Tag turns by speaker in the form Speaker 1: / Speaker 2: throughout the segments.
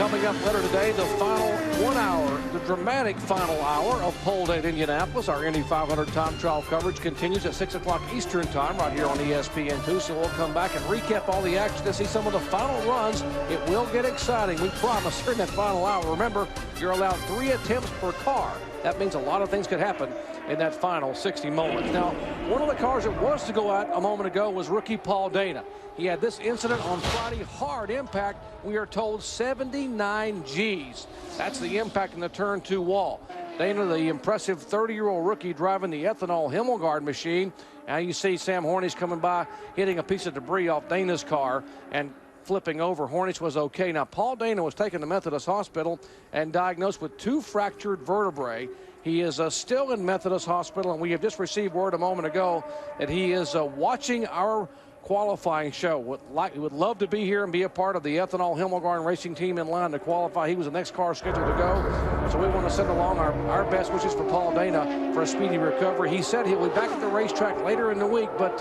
Speaker 1: Coming up later today, the final 1 hour, the dramatic final hour of Pole Day at Indianapolis. Our Indy 500 time trial coverage continues at 6 o'clock Eastern time right here on ESPN2. So we'll come back and recap all the action to see some of the final runs. It will get exciting, we promise, during that final hour. Remember, you're allowed 3 attempts per car. That means a lot of things could happen in that final 60 moments. Now, one of the cars that was to go out a moment ago was rookie Paul Dana. He had this incident on Friday, hard impact. We are told 79 G's. That's the impact in the turn 2 wall. Dana, the impressive 30-year-old rookie, driving the ethanol Himmelgard machine. Now you see Sam Hornish coming by, hitting a piece of debris off Dana's car and flipping over. Hornish was okay. Now, Paul Dana was taken to Methodist Hospital and diagnosed with 2 fractured vertebrae. He is still in Methodist Hospital, and we have just received word a moment ago that he is watching our qualifying show. Would love to be here and be a part of the ethanol Himmelgarn racing team in line to qualify. He was the next car scheduled to go. So we want to send along our best wishes for Paul Dana for a speedy recovery. He said he'll be back at the racetrack later in the week, but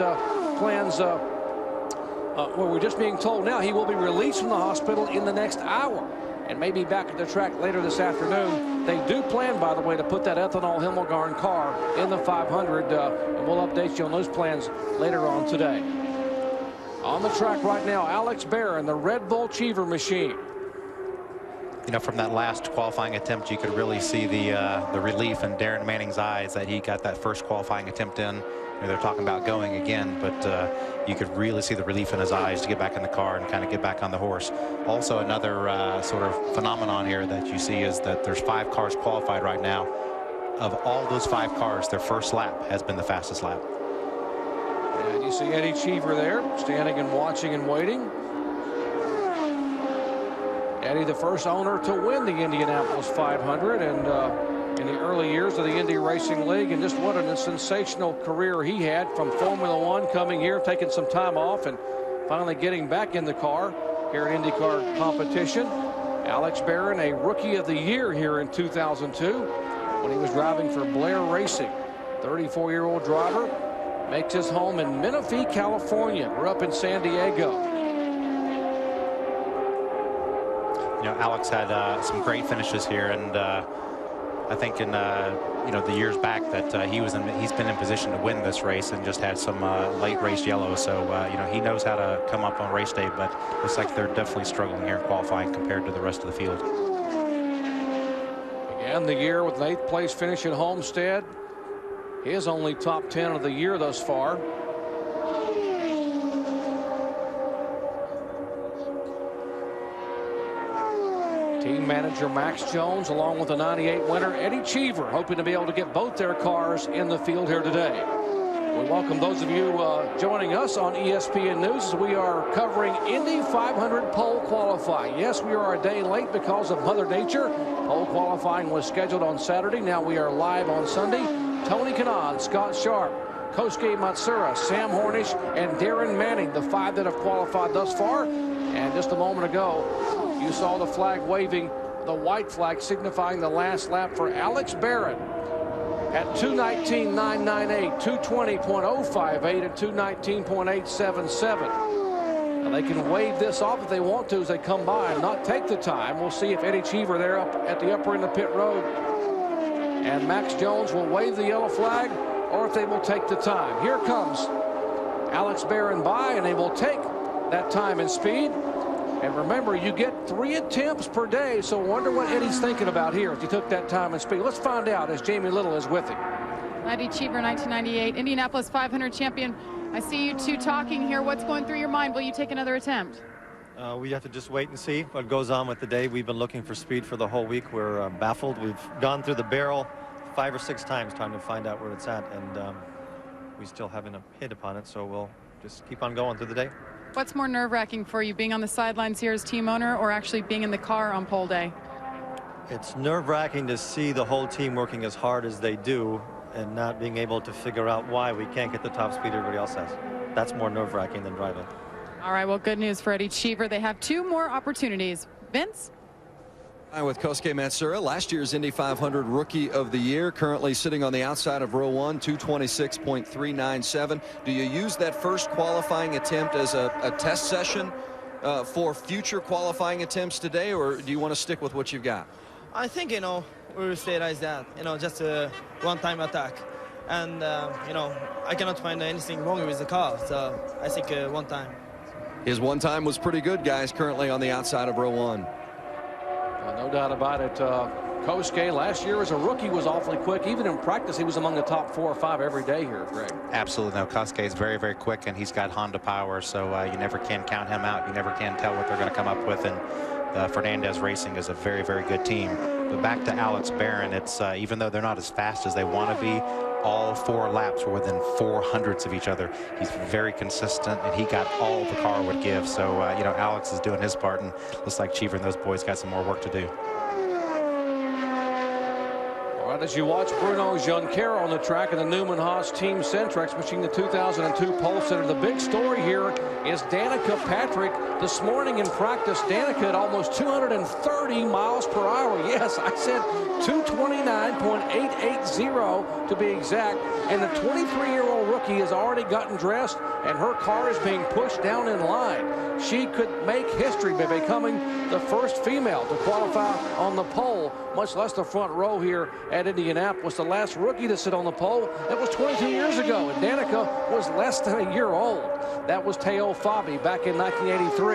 Speaker 1: plans, well, we're just being told now he will be released from the hospital in the next hour and maybe back at the track later this afternoon. They do plan, by the way, to put that ethanol Himmelgarn car in the 500, and we'll update you on those plans later on today. On the track right now, Alex Barron, the Red Bull Cheever machine.
Speaker 2: You know, from that last qualifying attempt, you could really see the relief in Darren Manning's eyes that he got that first qualifying attempt in. You know, they're talking about going again, but you could really see the relief in his eyes to get back in the car and kind of get back on the horse. Also, another sort of phenomenon here that you see is that there's 5 cars qualified right now. Of all those 5 cars, their first lap has been the fastest lap.
Speaker 1: And you see Eddie Cheever there, standing and watching and waiting. Eddie, the first owner to win the Indianapolis 500, and in the early years of the Indy Racing League, and just what a sensational career he had from Formula One, coming here, taking some time off, and finally getting back in the car here at IndyCar competition. Alex Barron, a Rookie of the Year here in 2002 when he was driving for Blair Racing. 34-year-old driver. Makes his home in Menifee, California. We're up in San Diego.
Speaker 2: You know, Alex had some great finishes here, and I think in you know, the years back that he's been in position to win this race and just had some late race yellow. So you know, he knows how to come up on race day, but looks like they're definitely struggling here in qualifying compared to the rest of the field.
Speaker 1: Began the year with an 8th place finish at Homestead. His only top 10 of the year thus far. Team manager Max Jones, along with the 98 winner Eddie Cheever, hoping to be able to get both their cars in the field here today. We welcome those of you joining us on ESPN News as we are covering Indy 500 pole qualifying. Yes, we are a day late because of Mother Nature. Pole qualifying was scheduled on Saturday. Now we are live on Sunday. Tony Kanaan, Scott Sharp, Kosuke Matsura, Sam Hornish, and Darren Manning, the 5 that have qualified thus far. And just a moment ago, you saw the flag waving, the white flag signifying the last lap for Alex Barron at 2:19.998, 2:20.058, and 2:19.877. Now they can wave this off if they want to as they come by and not take the time. We'll see if Eddie Cheever there up at the upper end of pit road and Max Jones will wave the yellow flag, or if they will take the time. Here comes Alex Barron by, and they will take that time and speed. And remember, you get 3 attempts per day, so I wonder what Eddie's thinking about here if he took that time and speed. Let's find out as Jamie Little is with him.
Speaker 3: Eddie Cheever, 1998 Indianapolis 500 champion. I see you two talking here. What's going through your mind? Will you take another attempt?
Speaker 4: We have to just wait and see what goes on with the day. We've been looking for speed for the whole week. We're baffled. We've gone through the barrel 5 or 6 times trying to find out where it's at, and we still haven't hit upon it, so we'll just keep on going through the day.
Speaker 3: What's more nerve-wracking for you, being on the sidelines here as team owner or actually being in the car on pole day?
Speaker 4: It's nerve-wracking to see the whole team working as hard as they do and not being able to figure out why we can't get the top speed everybody else has. That's more nerve-wracking than driving.
Speaker 3: All right, well, good news for Eddie Cheever. They have 2 more opportunities. Vince?
Speaker 5: With Kosuke Matsura, last year's Indy 500 Rookie of the Year, currently sitting on the outside of row 1, 2:26.397. Do you use that first qualifying attempt as a test session, for future qualifying attempts today, or do you want to stick with what you've got?
Speaker 6: I think, we will stay like that, just a one-time attack. And, I cannot find anything wrong with the car, so I think one time.
Speaker 5: His one time was pretty good, guys, currently on the outside of row 1.
Speaker 1: No doubt about it. Kosuke last year as a rookie was awfully quick. Even in practice, he was among the top 4 or 5 every day here, Greg.
Speaker 2: Absolutely. No, Kosuke is very, very quick, and he's got Honda power, so you never can count him out. You never can tell what they're going to come up with, and Fernandez Racing is a very, very good team. But back to Alex Barron, it's even though they're not as fast as they want to be, all 4 laps were within 400ths of each other. He's very consistent, and he got all the car would give. So, Alex is doing his part, and looks like Cheever and those boys got some more work to do.
Speaker 1: All right, as you watch Bruno Junqueira on the track in the Newman Haas Team Centrex machine, the 2002 Pole Sitter. The big story here is Danica Patrick. This morning in practice, Danica had almost 230 miles per hour. Yes, I said 229.880 to be exact. And the 23-year-old rookie has already gotten dressed, and her car is being pushed down in line. She could make history by becoming the first female to qualify on the pole, much less the front row here at Indianapolis. The last rookie to sit on the pole, that was 22 years ago, and Danica was less than a year old. That was Teo Fabi back in 1983.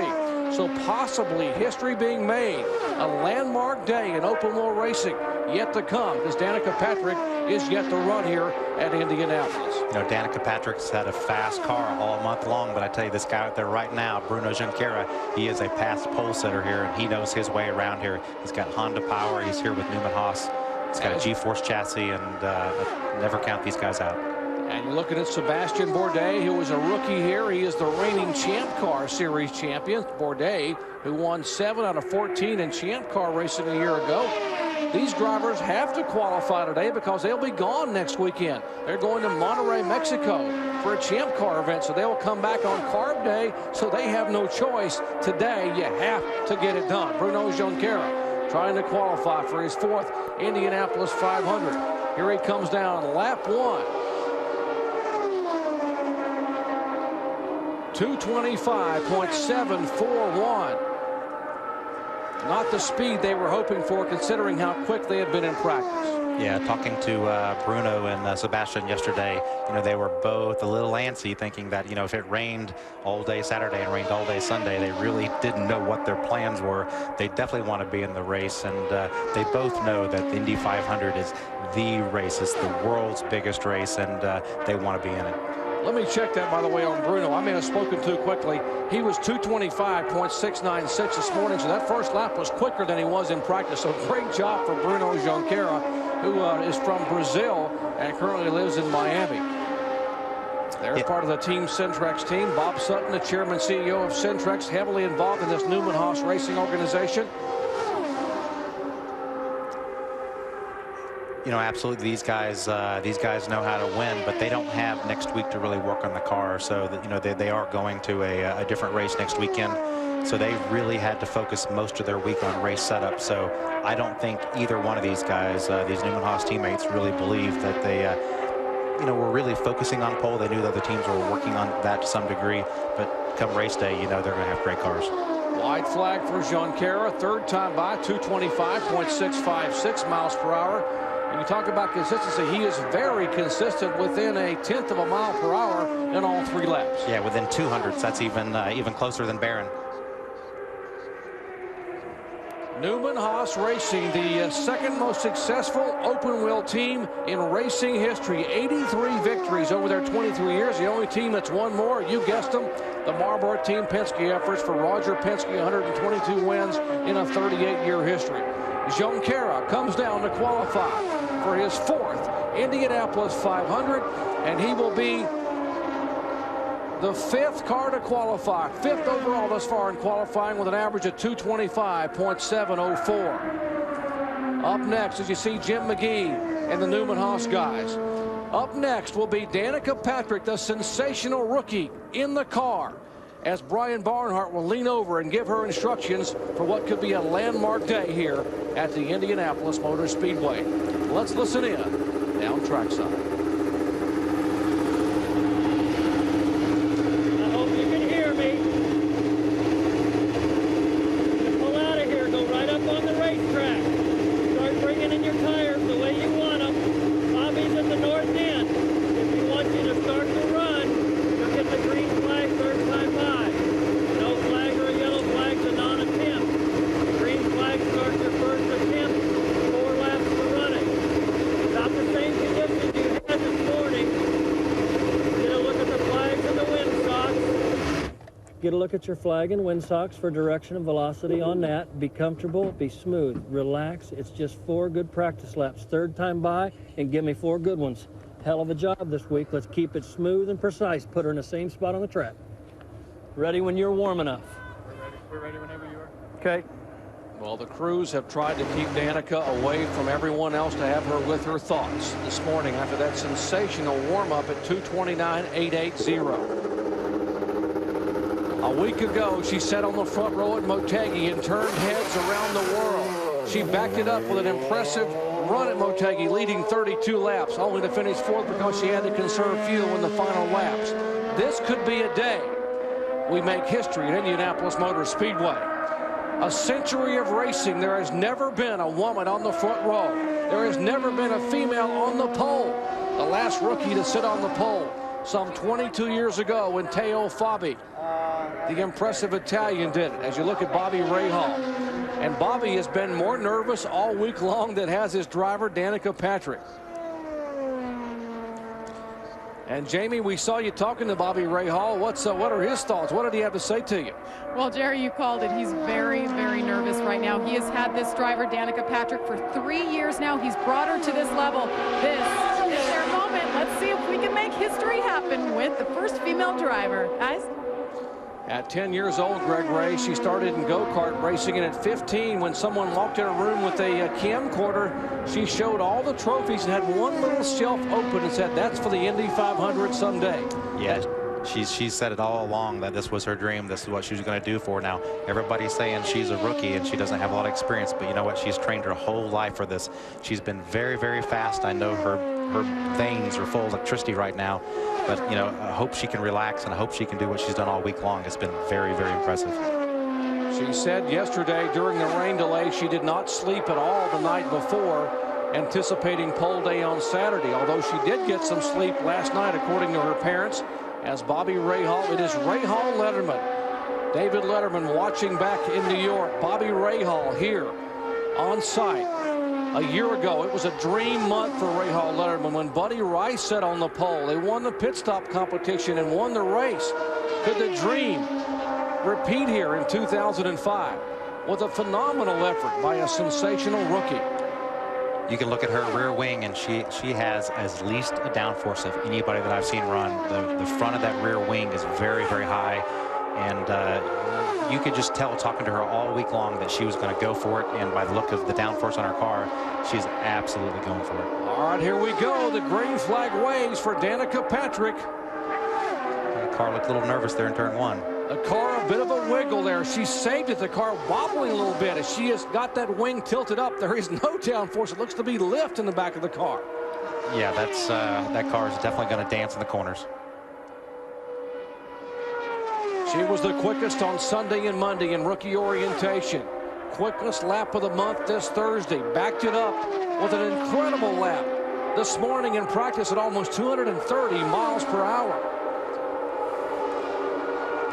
Speaker 1: So possibly history being made, a landmark day in open wheel racing yet to come, because Danica Patrick is yet to run here at Indianapolis.
Speaker 2: Danica Patrick's had a fast car all month long, but I tell you, this guy out there right now, Bruno Junqueira, he is a past pole sitter here, and he knows his way around here. He's got Honda power. He's here with Newman Haas. He's got a G-Force chassis, and never count these guys out.
Speaker 1: And you're looking at Sebastian Bourdais, who was a rookie here. He is the reigning Champ Car Series champion. Bourdais, who won 7 out of 14 in Champ Car racing a year ago. These drivers have to qualify today because they'll be gone next weekend. They're going to Monterrey, Mexico for a Champ Car event, so they will come back on Carb Day, so they have no choice. Today, you have to get it done. Bruno Junqueira trying to qualify for his 4th Indianapolis 500. Here he comes down, lap 1. 225.741. Not the speed they were hoping for, considering how quick they had been in practice.
Speaker 2: Yeah, talking to Bruno and Sebastian yesterday, they were both a little antsy, thinking that, if it rained all day Saturday and rained all day Sunday, they really didn't know what their plans were. They definitely want to be in the race, and they both know that the Indy 500 is the race. It's the world's biggest race, and they want to be in it.
Speaker 1: Let me check that, by the way, on Bruno. I may have spoken too quickly. He was 225.696 this morning, so that first lap was quicker than he was in practice. So great job for Bruno Junqueira, who is from Brazil and currently lives in Miami. There's part of the Team Centrex team. Bob Sutton, the chairman CEO of Centrex, heavily involved in this Newman Haas racing organization.
Speaker 2: Absolutely, these guys know how to win, but they don't have next week to really work on the car. So that, they are going to a different race next weekend. So they really had to focus most of their week on race setup. So I don't think either one of these guys, these Newman Haas teammates, really believed that they, were really focusing on pole. They knew that the teams were working on that to some degree, but come race day, they're going to have great cars.
Speaker 1: White flag for Junqueira, 3rd time by, 225.656 miles per hour. And you talk about consistency, he is very consistent within a 1/10 of a mile per hour in all 3 laps.
Speaker 2: Yeah, within 200s. That's even closer than Barron.
Speaker 1: Newman Haas Racing, the 2nd most successful open wheel team in racing history. 83 victories over their 23 years. The only team that's won more, you guessed them, the Marlboro Team Penske efforts for Roger Penske, 122 wins in a 38-year history. Junqueira comes down to qualify for his 4th Indianapolis 500, and he will be the 5th car to qualify, 5th overall thus far in qualifying, with an average of 225.704. Up next, as you see Jim McGee and the Newman Haas guys. Up next will be Danica Patrick, the sensational rookie, in the car, as Brian Barnhart will lean over and give her instructions for what could be a landmark day here at the Indianapolis Motor Speedway. Let's listen in down trackside.
Speaker 7: I hope you can hear me. look at your flag and windsocks for direction and velocity on that. Be comfortable, be smooth, relax. It's just 4 good practice laps. Third time by, and give me 4 good ones. Hell of a job this week. Let's keep it smooth and precise. Put her in the same spot on the track. Ready when you're warm enough.
Speaker 1: We're ready whenever you are.
Speaker 7: Okay.
Speaker 1: Well, the crews have tried to keep Danica away from everyone else to have her with her thoughts this morning after that sensational warm-up at 2:29.880. A week ago, she sat on the front row at Motegi and turned heads around the world. She backed it up with an impressive run at Motegi, leading 32 laps, only to finish 4th because she had to conserve fuel in the final laps. This could be a day we make history at Indianapolis Motor Speedway. A century of racing, there has never been a woman on the front row. There has never been a female on the pole. The last rookie to sit on the pole some 22 years ago when Teo Fabi, the impressive Italian, did it. As you look at Bobby Rahal. And Bobby has been more nervous all week long than has his driver, Danica Patrick. And Jamie, we saw you talking to Bobby Rahal. What are his thoughts? What did he have to say to you?
Speaker 3: Well, Jerry, you called it. He's very, very nervous right now. He has had this driver, Danica Patrick, for 3 years now. He's brought her to this level. This is their moment. Let's see if we can make history happen with the first female driver. Guys?
Speaker 1: At 10 years old, Greg Ray, she started in go-kart racing, and at 15, when someone walked in a room with a camcorder, she showed all the trophies and had one little shelf open and said, that's for the Indy 500 someday.
Speaker 2: Yeah, she said it all along that this was her dream. This is what she was going to do for now. Everybody's saying she's a rookie and she doesn't have a lot of experience, but you know what? She's trained her whole life for this. She's been very, very fast. I know her veins are full of electricity right now, but you know, I hope she can relax and I hope she can do what she's done all week long. It's been very, very impressive.
Speaker 1: She said yesterday during the rain delay she did not sleep at all the night before, anticipating pole day on Saturday, although she did get some sleep last night according to her parents. As Bobby Rahal, it is Rahal Letterman. David Letterman watching back in New York. Bobby Rahal here on site. A year ago, it was a dream month for Rahal Letterman when Buddy Rice sat on the pole. They won the pit stop competition and won the race. Could the dream repeat here in 2005 with a phenomenal effort by a sensational rookie?
Speaker 2: You can look at her rear wing, and she has as least a downforce of anybody that I've seen run. The front of that rear wing is very, very high, and you could just tell talking to her all week long that she was going to go for it, and by the look of the downforce on her car, she's absolutely going for it.
Speaker 1: All right, here we go. The green flag waves for Danica Patrick.
Speaker 2: The car looked a little nervous there in turn 1.
Speaker 1: The car, a bit of a wiggle there. She saved it. The car wobbling a little bit as she has got that wing tilted up. There is no downforce. It looks to be lift in the back of the car.
Speaker 2: Yeah, that car is definitely going to dance in the corners.
Speaker 1: She was the quickest on Sunday and Monday in rookie orientation. Quickest lap of the month this Thursday. Backed it up with an incredible lap this morning in practice at almost 230 miles per hour.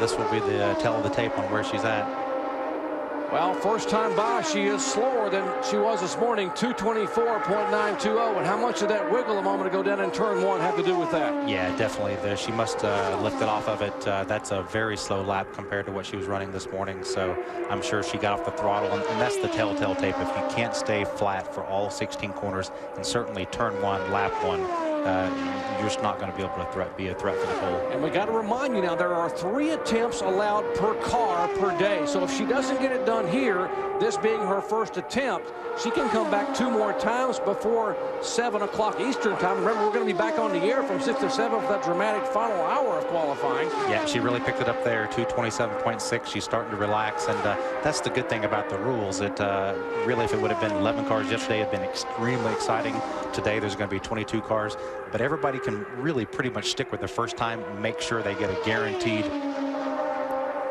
Speaker 2: This will be the tell of the tape on where she's at.
Speaker 1: Well, first time by, she is slower than she was this morning, 224.920. And how much of that wiggle a moment ago down in turn 1 have to do with that?
Speaker 2: Yeah, definitely. She must lift it off of it. That's a very slow lap compared to what she was running this morning. So I'm sure she got off the throttle, and that's the telltale tape. If you can't stay flat for all 16 corners, and certainly turn 1, lap 1, you're just not going to be able to be a threat for the pole.
Speaker 1: And we got to remind you now, there are 3 attempts allowed per car per day. So if she doesn't get it done here, this being her first attempt, she can come back 2 more times before 7 o'clock Eastern time. Remember, we're going to be back on the air from 6 to 7 for that dramatic final hour of qualifying.
Speaker 2: Yeah, she really picked it up there, 227.6. She's starting to relax, and that's the good thing about the rules. It really, if it would have been 11 cars yesterday, it would have been extremely exciting. Today, there's going to be 22 cars, but everybody can really pretty much stick with the first time and make sure they get a guaranteed,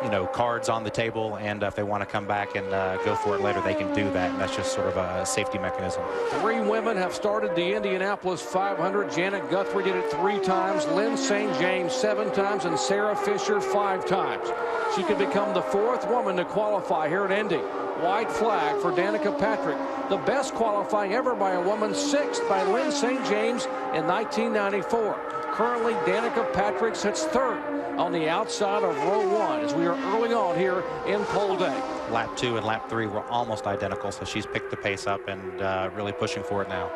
Speaker 2: you know, cards on the table, and if they want to come back and go for it later, they can do that, and that's just sort of a safety mechanism. 3 women have started the Indianapolis 500. Janet Guthrie did it 3 times, Lynn St. James 7 times, and Sarah Fisher 5 times. She could become the 4th woman to qualify here at Indy. White flag for Danica Patrick. The best qualifying ever by a woman, 6th by Lynn St. James in 1994.
Speaker 1: Currently, Danica Patrick sits third on the outside of row 1 as we are early on here in pole day.
Speaker 2: Lap 2 and lap 3 were almost identical, so she's picked the pace up and really pushing for it now.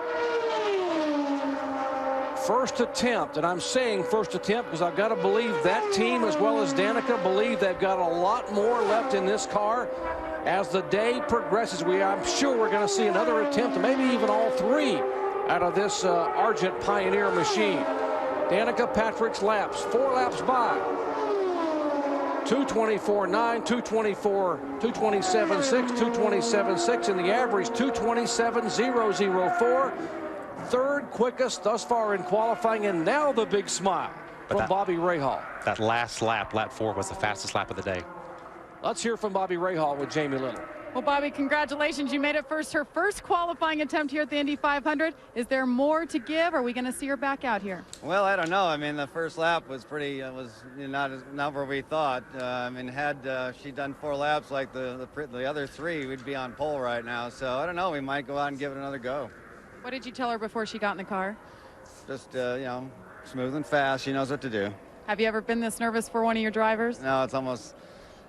Speaker 1: First attempt, and I'm saying first attempt because I've got to believe that team as well as Danica believe they've got a lot more left in this car. As the day progresses, I'm sure we're going to see another attempt, maybe even all 3 out of this Argent Pioneer machine. Danica Patrick's laps, 4 laps by. 2:24.9, 2:27.6, 2:27.6, and the average 2:27.004. Third quickest thus far in qualifying, and now the big smile from Bobby Rahal.
Speaker 2: That last lap, lap 4, was the fastest lap of the day.
Speaker 1: Let's hear from Bobby Rahal with Jamie Little.
Speaker 3: Well, Bobby, congratulations. You made it her first qualifying attempt here at the Indy 500. Is there more to give? Are we going to see her back out here?
Speaker 8: Well, I don't know. I mean, the first lap was pretty, not where we thought. I mean, had she done 4 laps like the other 3, we'd be on pole right now. So I don't know. We might go out and give it another go.
Speaker 3: What did you tell her before she got in the car?
Speaker 8: Just, smooth and fast. She knows what to do.
Speaker 3: Have you ever been this nervous for one of your drivers?
Speaker 8: No, it's almost...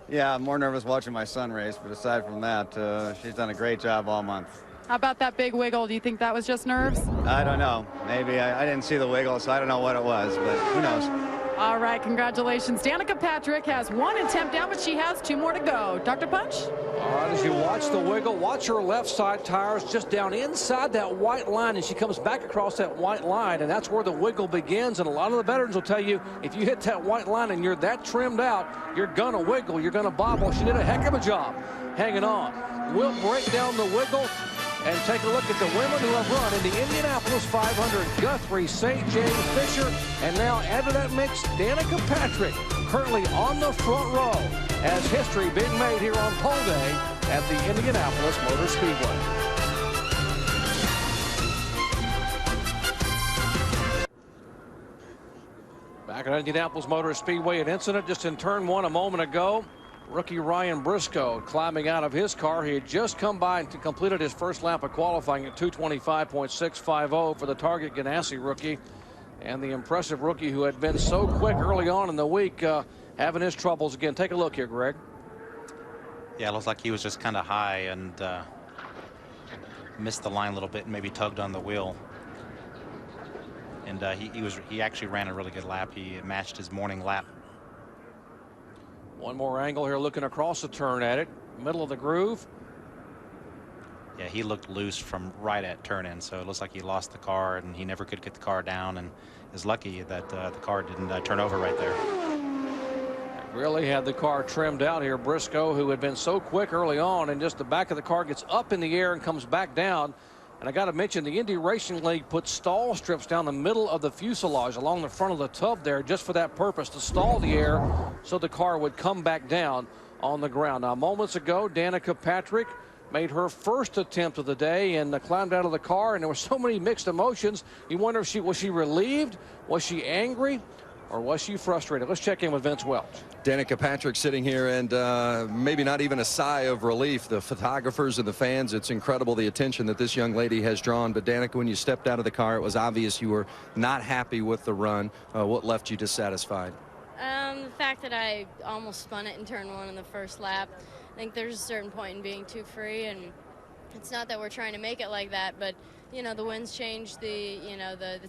Speaker 8: Yeah, I'm more nervous watching my son race, but aside from that, she's done a great job all month.
Speaker 3: How about that big wiggle? Do you think that was just nerves?
Speaker 8: I don't know. Maybe. I didn't see the wiggle, so I don't know what it was, but who knows.
Speaker 3: All right, congratulations. Danica Patrick has 1 attempt down, but she has 2 more to go. Dr. Punch?
Speaker 1: All right, as you watch the wiggle, watch her left side tires just down inside that white line, and she comes back across that white line, and that's where the wiggle begins. And a lot of the veterans will tell you, if you hit that white line and you're that trimmed out, you're going to wiggle, you're going to bobble. She did a heck of a job hanging on. We'll break down the wiggle and take a look at the women who have run in the Indianapolis 500. Guthrie, St. James, Fisher, and now add to that mix, Danica Patrick, currently on the front row as history being made here on pole day at the Indianapolis Motor Speedway. Back at Indianapolis Motor Speedway, an incident just in turn 1 a moment ago. Rookie Ryan Briscoe climbing out of his car. He had just come by and completed his first lap of qualifying at 2:25.650 for the Target Ganassi rookie. And the impressive rookie who had been so quick early on in the week having his troubles again. Take a look here, Greg.
Speaker 2: Yeah, it looks like he was just kind of high and missed the line a little bit and maybe tugged on the wheel. And he actually ran a really good lap. He matched his morning lap.
Speaker 1: One more angle here, looking across the turn at it, middle of the groove.
Speaker 2: Yeah, he looked loose from right at turn in, so it looks like he lost the car and he never could get the car down, and is lucky that the car didn't turn over right there.
Speaker 1: Really had the car trimmed out here. Briscoe, who had been so quick early on, and just the back of the car gets up in the air and comes back down. And I got to mention, the Indy Racing League put stall strips down the middle of the fuselage along the front of the tub there just for that purpose, to stall the air so the car would come back down on the ground. Now, moments ago, Danica Patrick made her first attempt of the day and climbed out of the car, and there were so many mixed emotions. You wonder if was she relieved? Was she angry? Or was she frustrated? Let's check in with Vince Welch.
Speaker 5: Danica Patrick sitting here, and maybe not even a sigh of relief. The photographers and the fans, it's incredible the attention that this young lady has drawn. But Danica, when you stepped out of the car, it was obvious you were not happy with the run. What left you dissatisfied?
Speaker 9: The fact that I almost spun it in turn 1 in the first lap. I think there's a certain point in being too free, and it's not that we're trying to make it like that, but you know, the winds change, the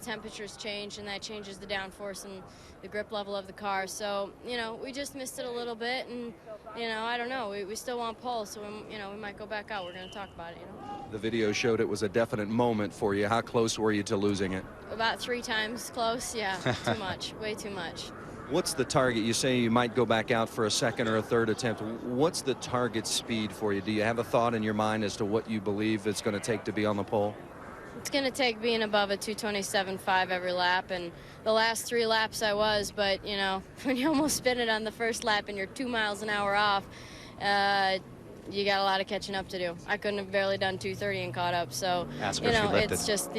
Speaker 9: temperatures change, and that changes the downforce and the grip level of the car. So, you know, we just missed it a little bit, and, you know, I don't know. We still want pole, so, we might go back out. We're going to talk about it,
Speaker 5: The video showed it was a definite moment for you. How close were you to losing it?
Speaker 9: About 3 times close, yeah. Too much, way too much.
Speaker 5: What's the target? You say you might go back out for a second or a third attempt. What's the target speed for you? Do you have a thought in your mind as to what you believe it's going to take to be on the pole?
Speaker 9: It's going to take being above a 2:27.5 every lap, and the last 3 laps I was, but, you know, when you almost spin it on the first lap and you're 2 miles an hour off, you got a lot of catching up to do. I couldn't have barely done 2:30 and caught up, so, you know, it's just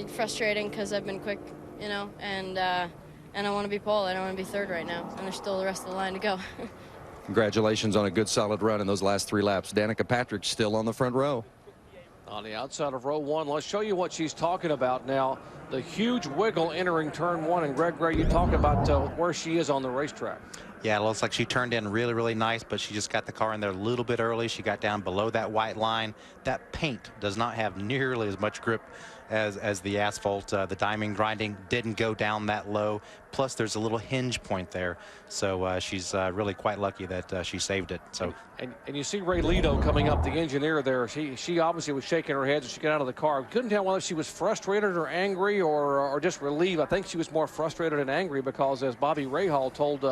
Speaker 9: frustrating because I've been quick, you know, and I want to be pole. I don't want to be third right now, and there's still the rest of the line to go.
Speaker 5: Congratulations on a good, solid run in those last 3 laps. Danica Patrick still on the front row.
Speaker 1: On the outside of row one, let's show you what she's talking about now. The huge wiggle entering turn one. And Greg Gray, you talk about where she is on the racetrack.
Speaker 2: Yeah, it looks like she turned in really, really nice, but she just got the car in there a little bit early. She got down below that white line. That paint does not have nearly as much grip as the asphalt. The diamond grinding didn't go down that low. Plus, there's a little hinge point there. So she's really quite lucky that she saved it. So,
Speaker 1: and you see Ray Lito coming up, the engineer there. She obviously was shaking her head as she got out of the car. Couldn't tell whether she was frustrated or angry or just relieved. I think she was more frustrated and angry because, as Bobby Rahal told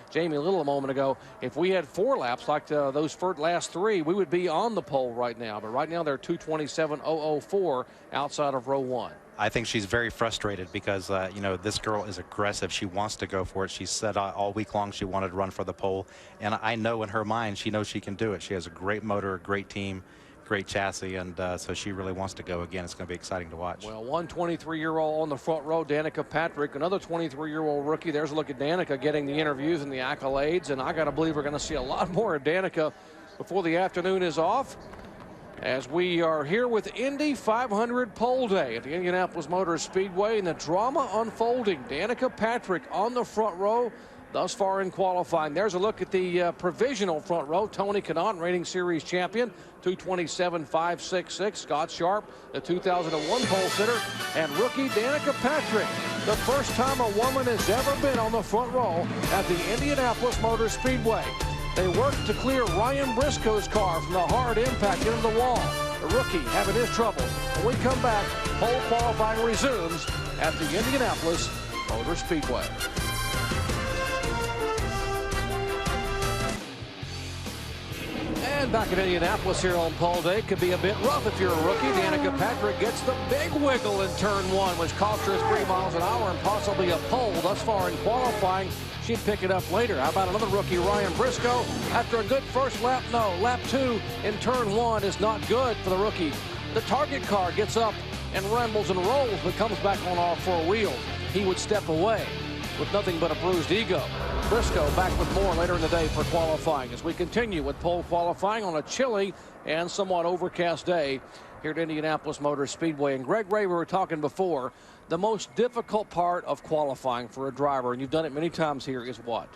Speaker 1: Jamie Little a moment ago, if we had 4 laps like those last 3, we would be on the pole right now. But right now they're 2:27.004 outside of row 1.
Speaker 2: I think she's very frustrated because, you know, this girl is aggressive. She wants to go for it. She said all week long she wanted to run for the pole. And I know in her mind she knows she can do it. She has a great motor, a great team, great chassis, and so she really wants to go again. It's going to be exciting to watch.
Speaker 1: Well, one 23-year-old on the front row, Danica Patrick, another 23-year-old rookie. There's a look at Danica getting the interviews and the accolades, and I got to believe we're going to see a lot more of Danica before the afternoon is off, as we are here with Indy 500 Pole Day at the Indianapolis Motor Speedway, and the drama unfolding. Danica Patrick on the front row thus far in qualifying. There's a look at the provisional front row. Tony Kanaan, reigning series champion, 2:27.566. Scott Sharp, the 2001 pole sitter, and rookie Danica Patrick. The first time a woman has ever been on the front row at the Indianapolis Motor Speedway. They worked to clear Ryan Briscoe's car from the hard impact into the wall. The rookie having his trouble. When we come back, pole qualifying resumes at the Indianapolis Motor Speedway. And back in Indianapolis here on Pole Day, could be a bit rough if you're a rookie. Danica Patrick gets the big wiggle in turn one, which cost her 3 miles an hour and possibly a pole thus far in qualifying. She'd pick it up later. How about another rookie, Ryan Briscoe? After a good first lap, no. Lap 2 in turn 1 is not good for the rookie. The target car gets up and rumbles and rolls, but comes back on all 4 wheels. He would step away with nothing but a bruised ego. Briscoe back with more later in the day for qualifying as we continue with pole qualifying on a chilly and somewhat overcast day here at Indianapolis Motor Speedway. And Greg Ray, we were talking before, the most difficult part of qualifying for a driver, and you've done it many times here, is what?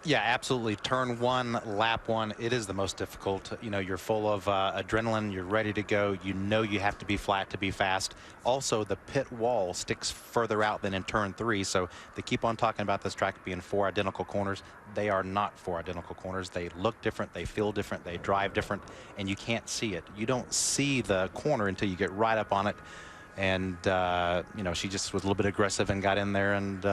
Speaker 2: Yeah, absolutely. Turn 1, lap 1, it is the most difficult. You know, you're full of adrenaline. You're ready to go. You know you have to be flat to be fast. Also, the pit wall sticks further out than in turn 3. So they keep on talking about this track being 4 identical corners. They are not 4 identical corners. They look different. They feel different. They drive different. And you can't see it. You don't see the corner until you get right up on it. And, you know, she just was a little bit aggressive and got in there and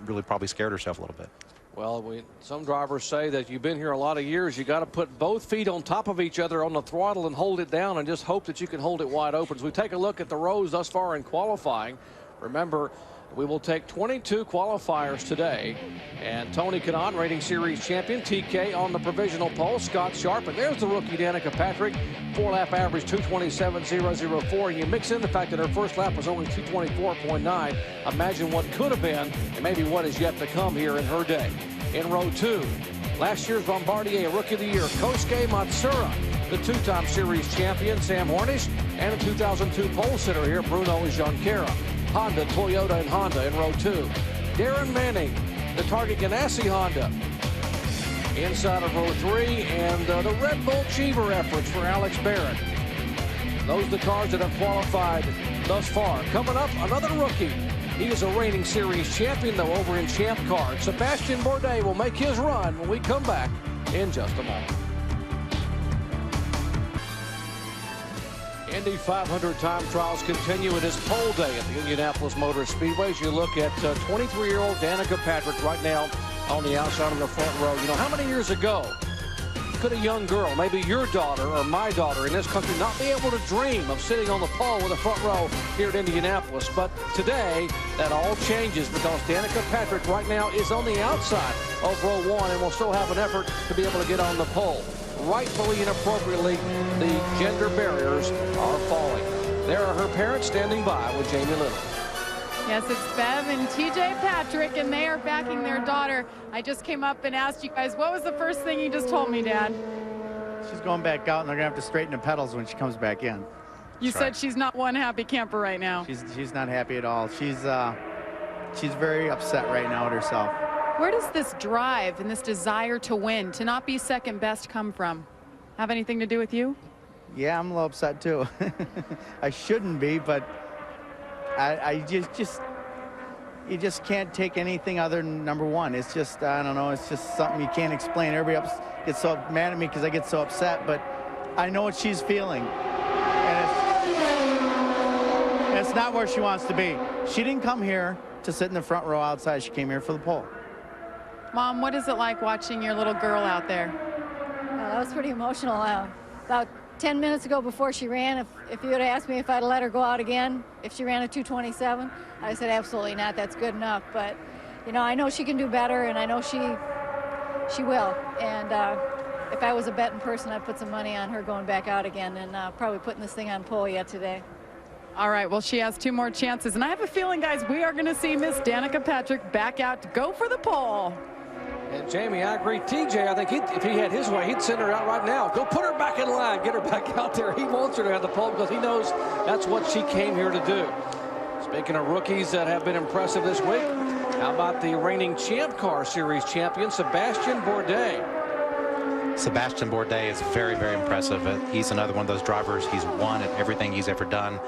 Speaker 2: really probably scared herself a little bit.
Speaker 1: Well, some drivers say that you've been here a lot of years. You got to put both feet on top of each other on the throttle and hold it down and just hope that you can hold it wide open. As we take a look at the rows thus far in qualifying, remember, we will take 22 qualifiers today. And Tony Kanaan, reigning series champion, TK on the provisional pole, Scott Sharp, and there's the rookie Danica Patrick, 4-lap average 2:27.004. And you mix in the fact that her first lap was only 2:24.9. Imagine what could have been and maybe what is yet to come here in her day. In row 2, last year's Bombardier Rookie of the Year, Kosuke Matsuura, the 2-time series champion, Sam Hornish, and the 2002 pole sitter here, Bruno Junqueira. Honda, Toyota, and Honda in row 2. Darren Manning, the Target Ganassi Honda, inside of row 3, and the Red Bull Cheever efforts for Alex Barron. Those are the cars that have qualified thus far. Coming up, another rookie. He is a reigning series champion, though, over in Champ Car. Sebastian Bourdais will make his run when we come back in just a moment. Indy 500 time trials continue. It is pole day at the Indianapolis Motor Speedway. As you look at 23-year-old Danica Patrick right now on the outside of the front row. You know, how many years ago could a young girl, maybe your daughter or my daughter in this country, not be able to dream of sitting on the pole with a front row here at Indianapolis? But today, that all changes because Danica Patrick right now is on the outside of row 1 and will still have an effort to be able to get on the pole. Rightfully and appropriately, the gender barriers are falling. There are her parents standing by with Jamie Little.
Speaker 3: Yes, it's Bev and TJ Patrick, and they are backing their daughter. I just came up and asked you guys, what was the first thing you just told me, Dad?
Speaker 10: she's going back out, and they're going to have to straighten the pedals when she comes back in.
Speaker 3: You said she's not one happy camper right now.
Speaker 10: She's not happy at all. She's very upset right now at herself.
Speaker 3: Where does this drive and this desire to win, to not be second best, come from? Have anything to do with you?
Speaker 10: Yeah, I'm a little upset too. I shouldn't be, but you just can't take anything other than number one. It's just, I don't know, it's just something you can't explain. Everybody gets so mad at me because I get so upset, but I know what she's feeling. And it's not where she wants to be. She didn't come here to sit in the front row outside. She came here for the pole.
Speaker 3: Mom, what is it like watching your little girl out there?
Speaker 11: That was pretty emotional. About 10 minutes ago before she ran, if you would have asked me if I'd let her go out again, if she ran a 2:27, I said absolutely not. That's good enough. But, you know, I know she can do better, and I know she will. And if I was a betting person, I'd put some money on her going back out again and probably putting this thing on pole yet today.
Speaker 3: All right, well, she has 2 more chances. And I have a feeling, guys, we are going to see Miss Danica Patrick back out to go for the pole.
Speaker 1: And Jamie, I agree. TJ, I think if he had his way, he'd send her out right now. Go put her back in line. Get her back out there. He wants her to have the pole because he knows that's what she came here to do. Speaking of rookies that have been impressive this week, how about the reigning Champ Car Series champion, Sebastian Bourdais?
Speaker 2: Sebastian Bourdais is very, very impressive. He's another one of those drivers. He's won at everything he's ever done.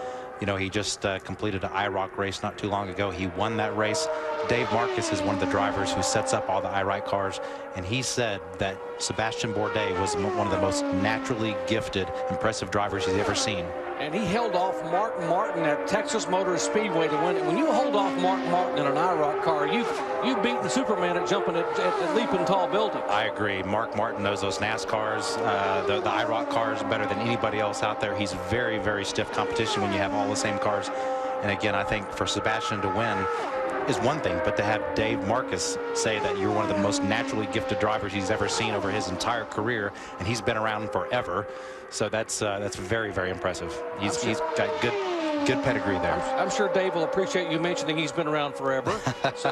Speaker 2: You know, he just completed an IROC race not too long ago. He won that race. Dave Marcus is one of the drivers who sets up all the IROC cars, and he said that Sebastian Bourdais was one of the most naturally gifted, impressive drivers he's ever seen.
Speaker 1: And he held off Mark Martin at Texas Motor Speedway to win it. When you hold off Mark Martin in an IROC car, you've beaten Superman at jumping at the leaping tall building.
Speaker 2: I agree. Mark Martin knows those NASCARs, the IROC cars better than anybody else out there. He's very, very stiff competition when you have all the same cars. And again, I think for Sebastian to win is one thing, but to have Dave Marcus say that you're one of the most naturally gifted drivers he's ever seen over his entire career, and he's been around forever. So that's very, very impressive. He's got good pedigree there.
Speaker 1: I'm sure Dave will appreciate you mentioning he's been around forever. So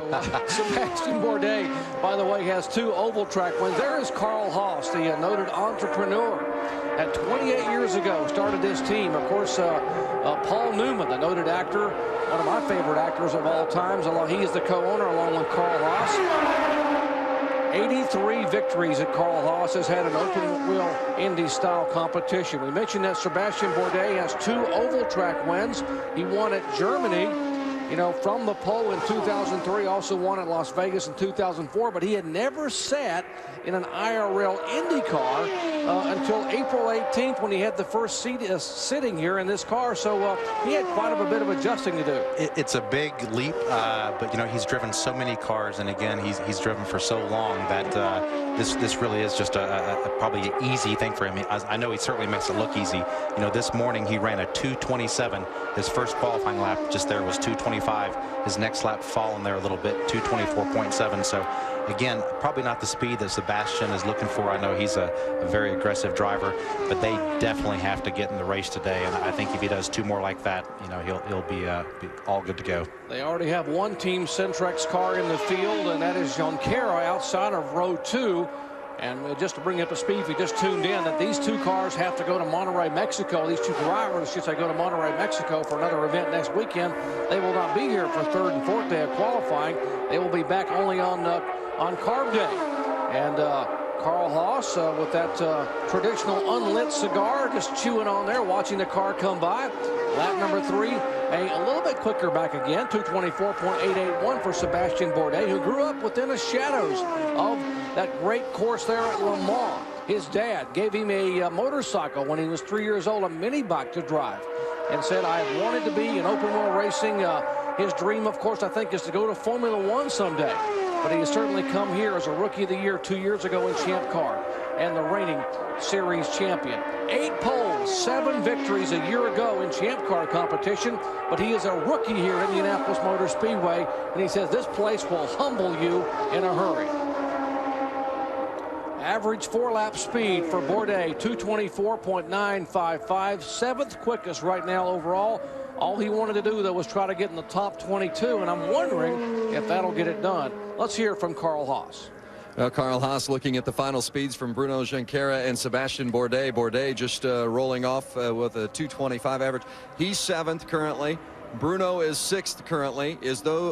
Speaker 1: Sebastian Bourdais, by the way, has 2 oval track wins. There is Carl Haas, the noted entrepreneur. At 28 years ago, started this team. Of course, Paul Newman, the noted actor, one of my favorite actors of all times. He is the co-owner along with Carl Haas. 83 victories that Carl Haas has had an open-wheel Indy-style competition. We mentioned that Sebastian Bourdais has 2 oval track wins. He won at Germany, you know, from the pole in 2003, also won at Las Vegas in 2004, but he had never sat in an IRL Indy car until April 18th when he had the first sitting here in this car. So he had quite a bit of adjusting to do.
Speaker 2: It's a big leap, but you know, he's driven so many cars, and again, he's driven for so long that this really is just probably an easy thing for him. I know he certainly makes it look easy. You know, this morning he ran a 2:27. His first qualifying lap just there was 2:25. His next lap fallen there a little bit, 2:24.7. So again, probably not the speed that Sebastian is looking for. I know he's a very aggressive driver, but they definitely have to get in the race today. And I think if he does 2 more like that, you know, he'll be all good to go.
Speaker 1: They already have one Team Centrex car in the field, and that is Junqueira outside of row 2. And just to bring you up to speed, if you just tuned in, that these 2 cars have to go to Monterrey, Mexico. These 2 drivers, should say, go to Monterrey, Mexico for another event next weekend. They will not be here for 3rd and 4th day of qualifying. They will be back only on Carb Day. And Carl Haas with that traditional unlit cigar, just chewing on there, watching the car come by. Lap number 3, a little bit quicker back again, 2:24.881 for Sebastian Bourdais, who grew up within the shadows of that great course there at Le Mans. His dad gave him a motorcycle when he was 3 years old, a mini bike to drive, and said, I have wanted to be in open wheel racing. His dream, of course, I think, is to go to Formula 1 someday. But he has certainly come here as a Rookie of the Year 2 years ago in Champ Car and the reigning series champion. 8 poles, 7 victories a year ago in Champ Car competition, but he is a rookie here at Indianapolis Motor Speedway, and he says this place will humble you in a hurry. Average 4-lap speed for Bourdais, 2:24.955, 7th quickest right now overall. All he wanted to do, though, was try to get in the top 22, and I'm wondering if that'll get it done. Let's hear from Carl Haas.
Speaker 5: Carl Haas looking at the final speeds from Bruno Junqueira and Sebastian Bourdais. Bourdais just rolling off with a 2:25 average. He's 7th currently. Bruno is 6th currently.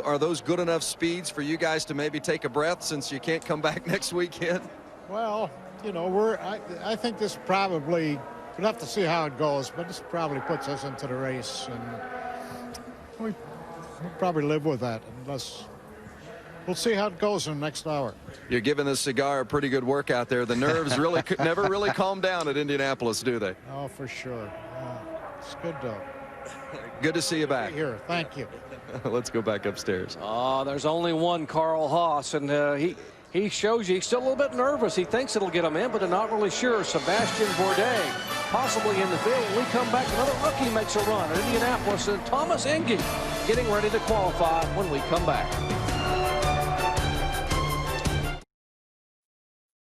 Speaker 5: Are those good enough speeds for you guys to maybe take a breath since you can't come back next weekend?
Speaker 12: Well, you know, I think this probably, we'll have to see how it goes, but this probably puts us into the race, and we'll probably live with that unless. We'll see how it goes in the next hour.
Speaker 5: You're giving this cigar a pretty good workout there. The nerves really never really calm down at Indianapolis, do they?
Speaker 12: Oh, for sure. It's good, though.
Speaker 5: Good to see you back.
Speaker 12: Here, thank you.
Speaker 5: Let's go back upstairs.
Speaker 1: There's only one Carl Haas, and he shows you he's still a little bit nervous. He thinks it'll get him in, but they're not really sure. Sebastian Bourdais possibly in the field. When we come back, another rookie makes a run at Indianapolis, and Thomas Indy getting ready to qualify when we come back.